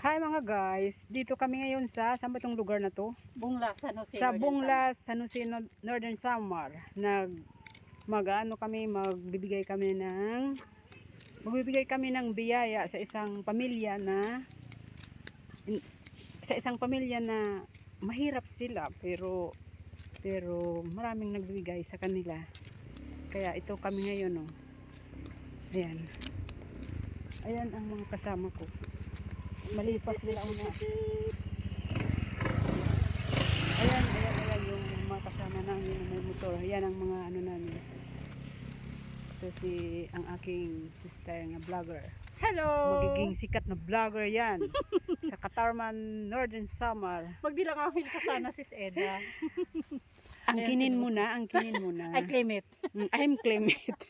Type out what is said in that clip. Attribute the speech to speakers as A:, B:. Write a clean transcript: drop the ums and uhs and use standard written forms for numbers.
A: Hi mga guys, dito kami ngayon saan ba itong lugar na to?
B: Bungla, San Jose.
A: Sa Bungla, San Jose, Northern Samar. Magbibigay kami ng biyaya sa isang pamilya na mahirap sila pero maraming nagbibigay sa kanila. Kaya ito kami ngayon, oh. Ayan. Ayan ang mga kasama ko. Malipas nila una. Ayan yung mga kasama namin na may motor. Ayan ang mga ano namin. Ito ang aking sister na vlogger.
B: Hello!
A: Magiging sikat na vlogger yan. Sa Katarman, Northern Samar.
B: Magbilang ako sa sana sis Eda.
A: Angkinin mo na.
B: I claim it.
A: I'm claim it.